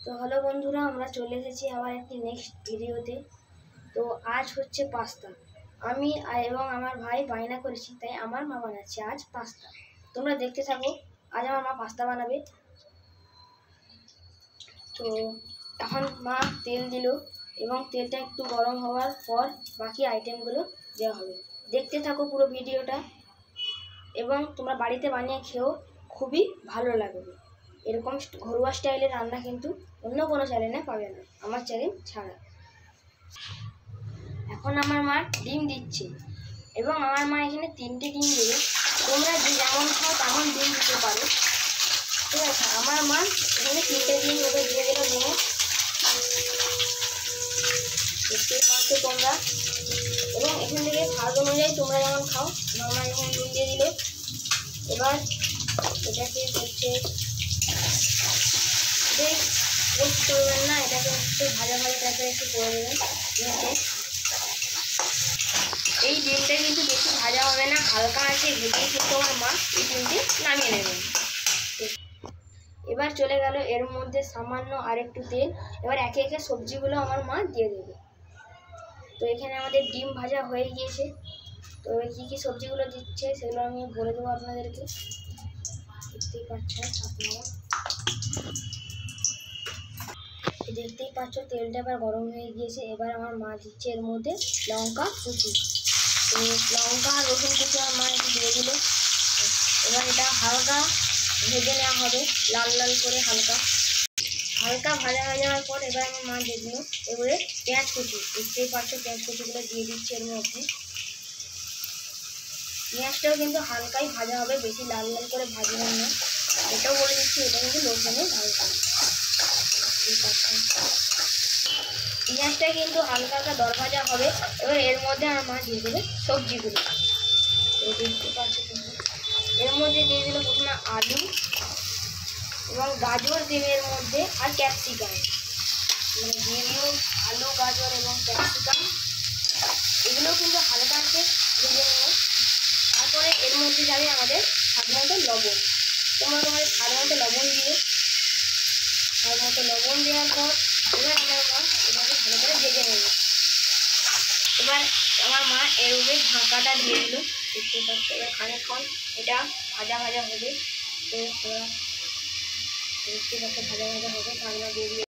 তো হ্যালো বন্ধুরা, আমরা চলে এসেছি আবার একটি নেক্সট ভিডিওতে। তো আজ হচ্ছে পাস্তা। আমি এবং আমার ভাই বায়না করেছি, তাই আমার মা বানাচ্ছে আজ পাস্তা। তোমরা দেখতে থাকো, আজ আমার মা পাস্তা বানাবে। তো এখন মা তেল দিল এবং তেলটা একটু গরম হওয়ার পর বাকি আইটেমগুলো দেওয়া হবে। দেখতে থাকো পুরো ভিডিওটা এবং তোমরা বাড়িতে বানিয়ে খেয়েও খুবই ভালো লাগবে। এরকম ঘরোয়া স্টাইলের রান্না কিন্তু অন্য কোনো চ্যানেলে পাবে না, আমার চ্যানেল ছাড়া। এখন আমার মা ডিম দিচ্ছে এবং আমার মা এখানে 3টে ডিম দেবে। তোমরা যে যেমন খাও তেমন ডিম দিতে পারো, ঠিক আছে। আমার মা এখানে 3টে ডিম ওকে দিয়ে দিল ডিমে, দেখতে পাচ্ছ তোমরা। এবং এখান থেকে স্বাদ অনুযায়ী তোমরা যেমন খাও, আমার মা এখানে ডিম দিয়ে দিল। এবার এটাকে হচ্ছে পোস্ট করবেন না, এটাকে একটু ভাজা ভাজা টাইপের একটু করে দেবেন নিচে। এই ডিমটা কিন্তু বেশি ভাজা হবে না, হালকা আছে ভেজেই কিন্তু আমার মা এই ডিমটি নামিয়ে নেবেন। এবার চলে গেল এর মধ্যে সামান্য আর একটু তেল। এবার একে একে সবজিগুলো আমার মা দিয়ে দেবে। তো এখানে আমাদের ডিম ভাজা হয়ে গিয়েছে। তো কী কী সবজিগুলো দিচ্ছে সেগুলো আমি বলে দেবো আপনাদেরকে। দেখতেই পাচ্ছেন আপনারা, দেখতেই পাচ্ছ তেলটা এবার গরম হয়ে গিয়েছে। এবার আমার মা দিচ্ছে এর মধ্যে লঙ্কা কুচি। তো লঙ্কা আর রসুন কুচি আমার মা একটু দিয়ে দিল। এবার এটা হালকা ভেজে নেওয়া হবে, লাল লাল করে হালকা ভাজা হয়ে যাওয়ার পর এবার আমার মা দিয়ে দিল এবারে পেঁয়াজ কুচি। দেখতেই পাচ্ছ পেঁয়াজ কুচিগুলো দিয়ে দিচ্ছে এর মধ্যে। পেঁয়াজটাও কিন্তু হালকাই ভাজা হবে, বেশি লাল লাল করে ভাজবেন না। এটাও বলে দিচ্ছি, এটা কিন্তু লো ফ্লেমে ভাজবে। পেঁয়াজটা কিন্তু হালকা হালকা দর ভাজা হবে। এবার এর মধ্যে আমার মা দিয়ে দেবে সবজিগুলো। দেখতে পাচ্ছি এর মধ্যে দিয়ে দিল প্রথমে আলু এবং গাজর দেবে এর মধ্যে, আর ক্যাপসিকাম। মানে দিয়ে দিল আলু, গাজর এবং ক্যাপসিকাম, এগুলো কিন্তু হালকা হালকা ভেজে নেব। তারপরে এর মধ্যে যাবে আমাদের সাধারণত লবণ। তোমাদের সাধারণত লবণ দিয়ে লবণ দেওয়ার পর এবার আমার মা এটাকে ভালো করে ভেজে নেব। এবার আমার মা এর উপরে ঢাকাটা দিয়ে দিল। দেখতে পাচ্ছি এবার খানিকক্ষণ এটা ভাজা ভাজা হবে। তো দেখতে পাচ্ছি ভাজা ভাজা হবে, ঢাকনা দিয়ে দিয়ে।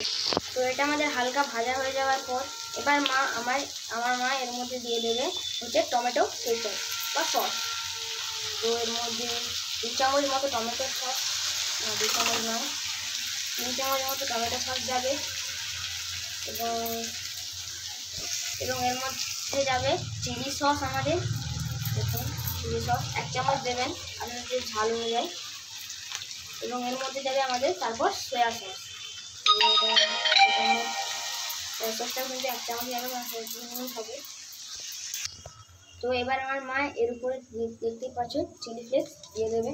তো এটা আমাদের হালকা ভাজা হয়ে যাওয়ার পর এবার আমার মা এর মধ্যে দিয়ে দেবে হচ্ছে টমেটো কেচাপ বা সস। তো এর মধ্যে 2 চামচ মতো টমেটো সস, 2 চামচ নয় 3 চামচ মতো টমেটো সস যাবে। এবং এর মধ্যে যাবে চিলি সস আমাদের। দেখুন চিলি সস 1 চামচ দেবেন আপনাদের ঝাল অনুযায়ী। এবং এর মধ্যে যাবে আমাদের তারপর সয়া সস। সয়া সসটা কিন্তু 1 চামচ হবে। তো এবার আমার মা এর উপরে দেখতেই পাচ্ছ চিলি ফ্লেক্স দিয়ে দেবে।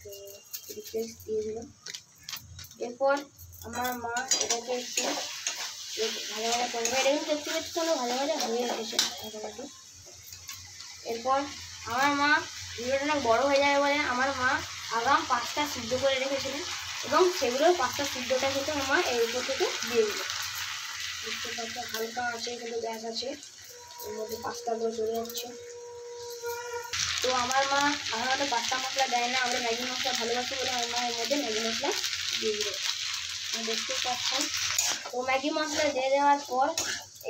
তো চিলি ফ্লেক্স দিয়ে দিল। এরপর আমার মা এটাকে একটু ভাজা ভাজা করবে। এটা কিন্তু দেখতে পাচ্ছি কোনো ভাজা ভাজা হয়ে এসেছে মোটামুটি। এরপর আমার মা ভিডিওটা অনেক বড়ো হয়ে যাবে বলে আমার মা আগাম পাস্তা সিদ্ধ করে রেখেছিলেন এবং সেগুলোর পাস্তা সিদ্ধটা কিন্তু আমার মা এর উপর থেকে দিয়ে দিল। দেখতে পাচ্ছি হালকা আছে কিন্তু গ্যাস আছে, এর মধ্যে পাস্তাগুলো চলে যাচ্ছে। তো আমার মা সাধারণত পাস্তা মশলা দেয় না, আমরা ম্যাগি মশলা ভালোবাসি বলে আমার মা এর মধ্যে ম্যাগি মশলা দিয়ে দিল। দেখতে পাচ্ছেন। তো ম্যাগি মশলা দিয়ে দেওয়ার পর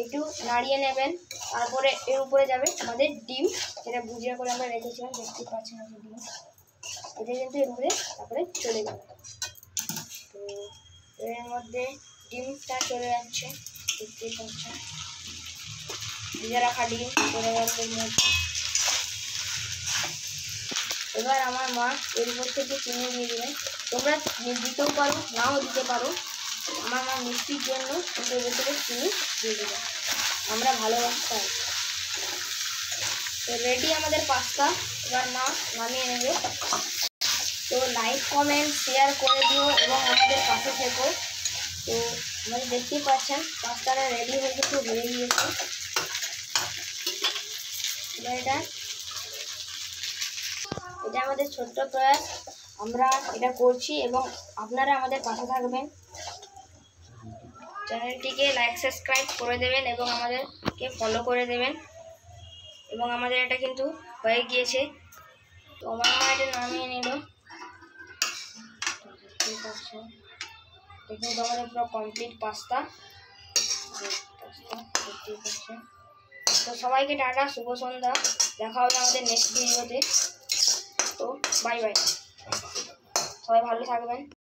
একটু নাড়িয়ে নেবেন। তারপরে এর উপরে যাবে আমাদের ডিম, যেটা ভুজিয়া করে আমরা রেখেছিলাম। দেখতে পাচ্ছেন আমাদের ডিম, এটা কিন্তু এর উপরে তারপরে চলে যাবে। তো এর মধ্যে ডিমটা চলে যাচ্ছে, দেখতেই পাচ্ছেন ভেজে রাখা ডিম চলে যাচ্ছে এর মধ্যে। এবার আমার মা এর উপর থেকে চিনি দিয়ে দেবেন। তোমরা দিতেও পারো, নাও দিতে পারো। আমার মা মিষ্টির জন্য এর উপর থেকে চিনি দিয়ে দেবেন, আমরা ভালোবাসতাম। তো রেডি আমাদের পাস্তা। এবার মা নামিয়ে নেবে। তো লাইক কমেন্ট শেয়ার করে দিও এবং আমাদের পাশে থেকো। তো আমাদের দেখতেই পাচ্ছেন পাস্তাটা রেডি হয়ে গিয়েছে। এবার এটা আমাদের ছোট্ট প্রয়াস, আমরা এটা করছি এবং আপনারা আমাদের পাশে থাকবেন। চ্যানেলটিকে লাইক সাবস্ক্রাইব করে দেবেন এবং আমাদেরকে ফলো করে দেবেন। এবং আমাদের এটা কিন্তু হয়ে গিয়েছে। তো আমার মা এটা নামিয়ে নিল। ঠিক আছে, এটা কিন্তু আমাদের পুরো কমপ্লিট পাস্তা। তো সবাইকে টাটা, শুভ সন্ধ্যা, দেখা হবে আমাদের নেক্সট ভিডিওতে। তো বাই বাই, সবাই ভালো থাকবেন।